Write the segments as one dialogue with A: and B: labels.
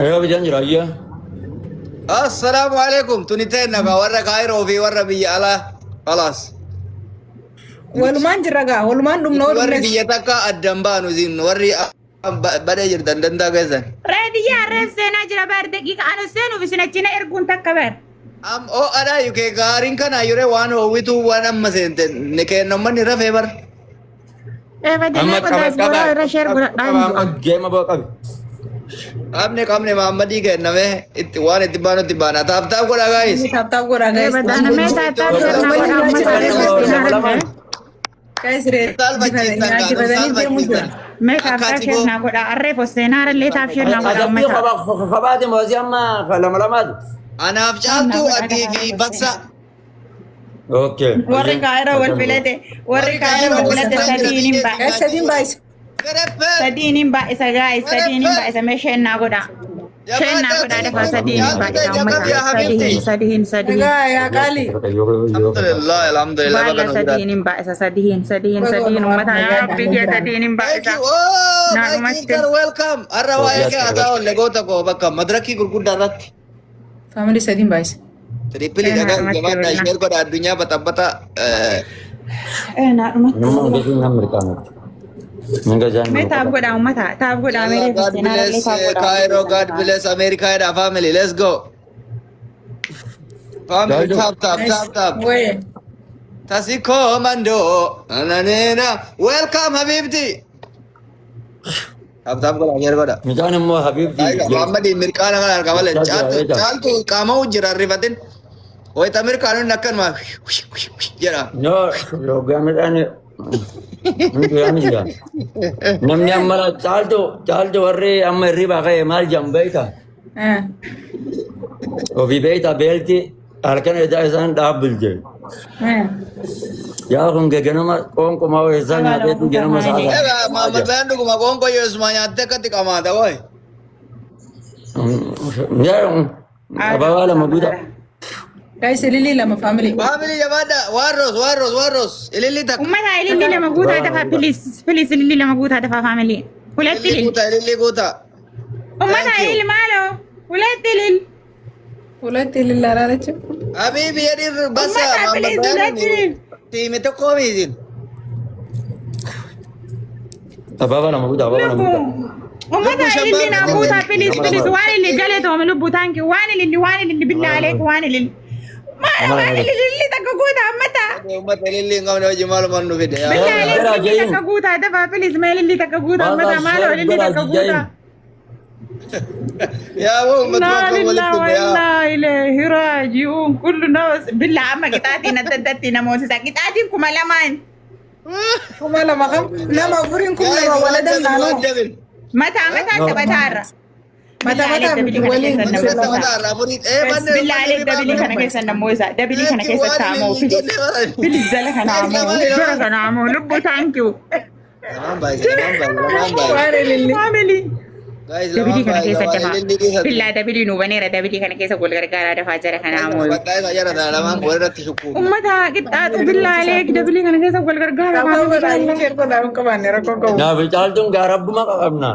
A: ايوه بجنجر ايوه.
B: السلام عليكم تونيتين نبا ورا كايرو في ورا بي على خلاص.
C: Walumaan jirra gaa walumaan dhumna
B: ورا
C: dhumnes.
B: بي يتكا الدنبانو زين وري بدا جردن دندا كيسن.
D: راديا رف سينا جرا بار دقيقة أنا سينو في سنة جنا إرجون تكبر.
B: او ادا يوكي غارين كان يوري وانو ويتو وانا مسنتن نكين نمن رفيبر.
D: إيه بدنا
A: محمد
D: كده
A: كبر
D: أسبوع
A: كبر
D: رشير بقول
A: محمد جيم ابو كبر.
B: आपने कामने मोहम्मदी के नवे वान इतिबानो तिबाना ताप ताप को लगा इस
C: Taaptaap godhaa
D: إيه
C: guys.
D: بدنا ما تعتبر
C: Guys reet.
B: साल बच्ची तंगा साल बच्ची
D: ما تعتبر شيء نقول أعرف السينار اللي تعرف شيء نقول
A: ادبي خباتي موزي اما لما لماد.
B: انا افجعتو ادي في بس
A: اوكي
D: وري كايرو والبلاد وري كايرو والبلاد سدينين با
C: Guys sadiin baay'isa.
D: سدينين با إسا جاي سدينين با إسا مشين نقول شيء نقول دفع سدينين با إسا سدين
C: Nagaa yaa qaalii.
B: الحمد لله الحمد لله
D: بالا سدينين با إسا سدين ومتى يا ربي يا سدينين با
B: Thank
D: إسا
B: you. Oh,
D: Nah,
B: my
D: Mas
B: sister, welcome. Arrawaya ke atau legota ko bakka madraki gurguddaa irratti.
C: Family sadiin baay'isa.
B: Triple
D: Eh,
B: daga
D: nah,
B: jamaata
D: Mas
B: ishee godha addunyaa bata
D: نعم
A: نمو دي امريكانو. من جان.
D: ما تابقوا داو متى تابقوا داو ميري
B: God
D: فستينار اللي
B: bless
D: تابقوا داو
B: Cairo, God bless America and our family. Let's go. Family tap.
C: Waye.
B: Tasi commando. Nanana. Welcome Habibti. Tap ko lang goda.
A: ميزان مو حبيبتي.
B: Muhammad Mirkana kan kamale. Chaltu kama ujira rifatin. Oi tamir kanun nakkan ma. Jara.
A: نو لو قامت انا نمني أملا تعالتو وري أما الربا غير مال جنبيتا
C: Ah.
A: وفي بيتا بيلتي أركان إذا إنسان دابل جي
C: Ah.
A: يا أخون جنوما كونكو ما هو إنسان يبيت جنوما ساعة
B: Ega Muhammad bandu kuma gongo yes manyate katika mata oi.
A: يا أبا ولا موجودة
C: Guys ililii lama family.
B: Family jamada warros ilili tak.
D: ومتى اللي اللي موجود هدفها بليس اللي موجود هدفها فاميلي ولا تلل
B: Ilili kuta.
D: ومتى اللي ماله ولا تلل
C: Ulatti ilillaa raalacha.
B: Habibi yadir basa
D: Ummata
B: Muhammad
D: bilis
B: bandu.
D: dulatin.
B: Timi to komizin.
A: أبا ولا موجودة أبا ولا موجودة
D: ومتى اللي نابوتها بليس وان اللي جلتهم لبو تانكي وان اللي بالله عليك وان اللي ما وان اللي تكوكوتا متى
B: Umat ilili ngam na jimal manu fide.
D: بالله عليك اللي تكوكوتا دفع بليس ما اللي تكوكوتا متى ماله اللي تكوكوتا
B: Ya wo umat
D: لا
B: ko
D: لله
B: walit ya.
D: وإنا إليه راجعون كل ناس بالله عما قطعتي نددتي نموت قطعتي كما لمن
C: Kuma lama kam. Nama gurin kuma lama waladan nano.
D: متى تبتعرى
C: Mata mata wali.
D: بس بالله عليك دبلي كان كيسا نموزة دبلي كان كيسا تامو بلي زلك نعمو زلك نعمو لبو تانكيو
C: Waan ililii.
D: عاملي
B: Guys,
D: دبلي كان كيسا
B: lamang
D: دفع
B: ilili sa.
D: بالله دبلي نوبانيرا دبلي كان كيسا قول غرقارا دفع جرك نعمو
B: Patay ka jara na lamang wala tishuku.
D: أمتها قطعت بالله عليك دبلي كان كيسا قول غرقارا
C: Kamu godhaa share godhaa akka baanne rakkoo qabu.
A: نا بيتالتون غارب ما قبنا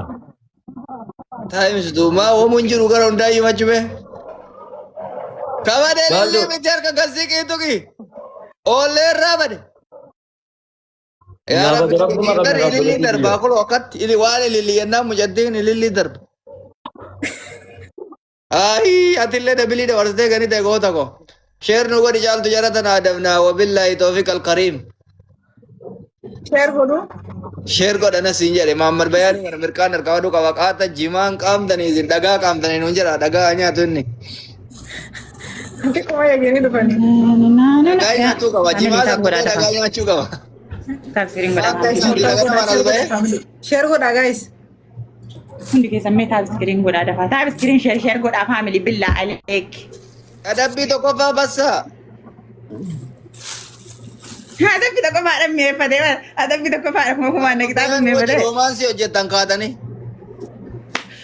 B: Times do ma wo munjiru gara undai majube. Kamade
A: Baldo.
B: ilili bitar ka gasik itu ki. Ole rabade. Ya
A: Nah,
B: Rabbi
A: berapa rumah
B: kita
A: kami
B: ilili
A: dapat
B: darba
A: video?
B: ko lokat ili wale ilili yana mujaddin ilili darba. Ai atille da bili da warsde gani da gota ko. Share nu gadi jal tujaratan adamna wa billahi tawfiq al karim.
C: Share godhu.
B: Share ko dana sinjare Muhammad bayani ngar mirkan nar kawadu ka waqata jiman kam tani zin daga kam tani nunjara daga anya tunni.
C: Nanti kuma eeganii dhufani.
B: Daga nya tu ka wajima sa daga nya chu ka.
D: تفسيرين ولا
C: Share godhaa guys.
D: hundi ke samme تفسيرين ولا دفع تفسيرين شير قد فاميلي بالله عليك
B: Adabbi to ko fa bassa.
D: هذا في دكتور فارم مي فدي هذا في دكتور فارم هو ما نقدر مي فدي
B: Romansi hojjetan kaatani.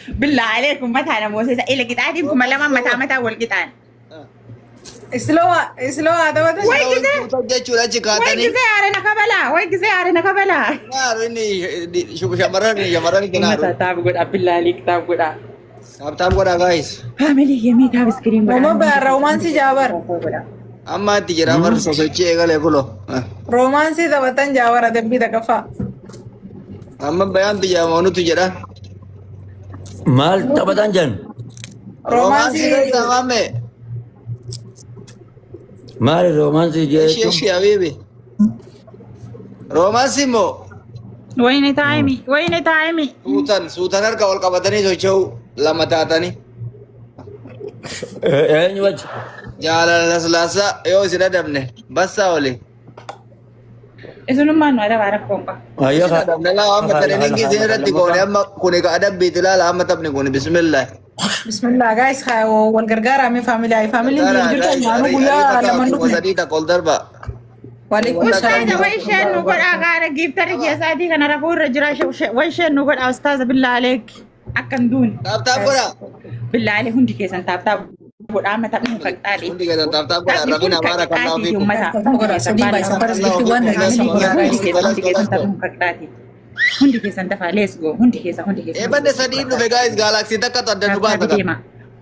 D: بالله عليكم متى انا موسى الى قطعتي كما لما متى والقطعان
C: Slow ada wata.
D: Wai kita.
B: Jechuudha achi
D: وين
B: kaatanii.
D: كزي عارنا كبلا وين كزي عارنا كبلا
B: Naaru inni shamarran kanaaf.
D: متى تاب قد بالله عليك تاب قد
B: Taaptaap godhaa guys.
D: Family yemii taap iskiriin
C: Roma ba romansi jabar.
B: Amma itti jira amma sosochii eegalee kulo.
C: Romansi taphatan jawara dabbii taqafa.
B: Amma bayaan biyyaamonutu jedha.
A: Maal taphatan jan?
C: Romansi
B: tamame.
A: Maal romansii jechuun?
B: Ishee habiibi. Romansi immoo
D: Wayne taa'imi.
B: suutan harka wal qabatanii socho'u lama taatanii.
A: Eenyu wajji?
B: Jaalala laslaasaa yoo isin adabne bassaa oli.
D: Isunummaan nu adabaa rakkoon qaba.
A: Ayyo ka.
B: Adabnalaa amma tadaniingi isin irratti goone amma kuni ka adabbiiti ilaala amma taphni kuni bismillah.
C: Bismillah guys wal gargaara mi family jirta nyaanu guyyaa lama nuti.
B: Sadii takka ol darba.
C: Waalaikum
D: Ustaaza
C: salaam.
D: way isheen nu godhaa gaara giiftarii keessaatii kana rafuu irra jira way isheen nu godhaa ustaaza billaa aleek akkan duuni.
B: Taaptaap godhaa.
D: Billaa alee hundi keessan taaptaap godhaa amma taphni fakkaadhi.
B: Hundi keessan taaptaap godhaa rabin amaara kan naa ofiiku.
D: Hundi keessan dafaa let's go hundi keessa.
B: Eebanne sadii dhufe guys galaksii takka adda nu baata.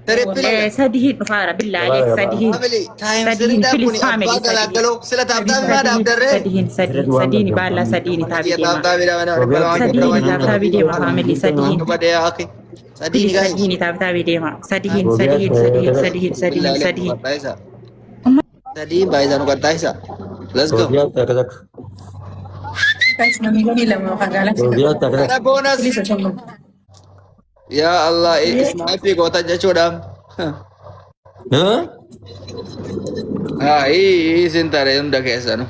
B: Trippili.
D: Sadii dhufaara billaa aleek sadii.
B: Family time sirriidhaan kuni abbaa galaagaloo sila taaptaap maa dhaabdarree.
D: Sadiini baallaa sadiini taabii deema.
B: Taaptaabii
D: Taabii deema family sadiini.
B: badee haaki. Sadii guys.
D: Sadiini taabii deema. Sadiin.
B: Sadii baay'isaa nu qaxxaayisa. Let's go.
A: Sofiyaa takka takka.
C: Guys namni lama magaalaa.
A: Sofiyaa takka takka.
B: Kana bonus. Ya Allah, sniper kota jechuudha. Hii sintare hunda keessa nu.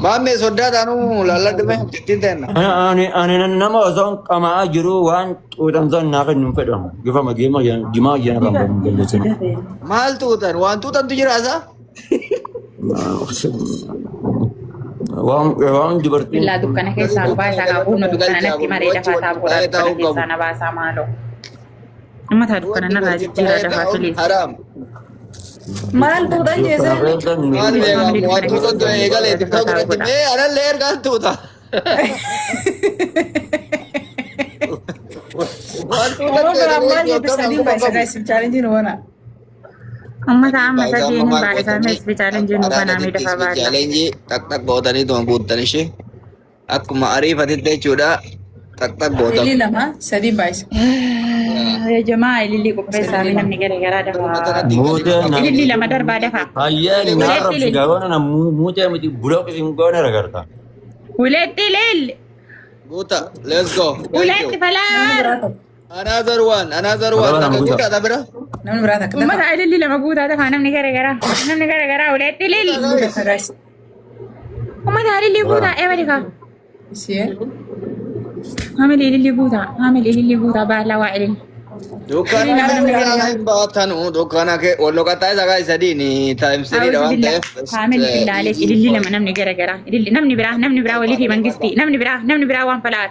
B: Maammee soddaataan laalladhume ittiin teenna.
A: Ani nama osoo qamaa jiru waan xuuxamsan naa kennuun fedhamu. Gifama jimaa jena kan balleessan.
B: Maal tuutan? Waan tuutantu jiraasa?
A: Waan dubartiin.
D: Billaa dukkana keessaa nu baasaa qabu nu dukkana natti maree dafaa taa'u godhaa dukkana keessaa na baasaa maaloo. Amma taa dukkana narraa jijjiiraa dafaa filiis.
B: Haraam.
C: Maal tuutan jeesee?
B: Maal beekamu? Waan tuutantu eegalee tiktoo biratti mee anallee ergaan tuuta. Waan
C: Roma
B: tuutantu
C: ba ammal yedda sadii baay'isa guys challenge nu wana.
D: Amma taa amma sadiin hin baay'isaa meesbi chaalenjii nu banaa mee dafaa baadha.
B: Challenge tak gootanii tuuma guuttan ishee akkuma ariifatitti jechuudha tak gootan.
C: Ilii lama sadii baay'isa.
D: Ya jamaa ilillii qopheessaa fi namni garaagaraa dafaa.
A: Muutee na.
D: Ilillii lama darbaa dafaa.
A: Hayyee naa rabsi gaawwana na muutee miti bulooqi sin goone ragarta.
D: Uletti lil.
B: Guuta, let's go.
D: Uletti falaar.
B: Another one. Takka guutaa dha bira.
C: Namni biraa takka
D: Ummata ilillii lama guutaa dafaa namni garaagaraa uletti lil.
C: takka guys.
D: Ummata ilillii guutaa eebadi kaa.
C: Ishee.
D: Hamil ilillii guutaa baallaa waa ilillii.
B: Dukkaana hin baatanu dukkaana kee wal loqataa isa gaa isa diini times 3 dha waan ta'eef.
D: Hamil ilaalee ilillii lama namni garaagaraa. Namni biraa walii fi mangistii. Namni biraa waan falaar.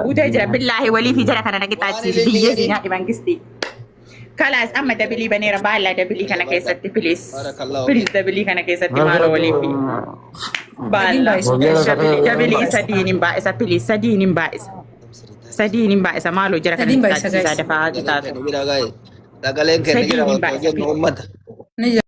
D: Guutee jira billaahi walii fi jara kana naqixaatti biyyee diinaadhi mangistii. Kalaas amma dabilii baneera baallaa dabilii kana keessatti pilis dabilii kana keessatti maaloo walii fi baallaa dabilii sadiin hin baa'isa pilis sadiin hin baa'isa maaloo jira kana naqixaatti dafaa taatu.
B: Sagaleen kenna jira waan ta'eef uummata.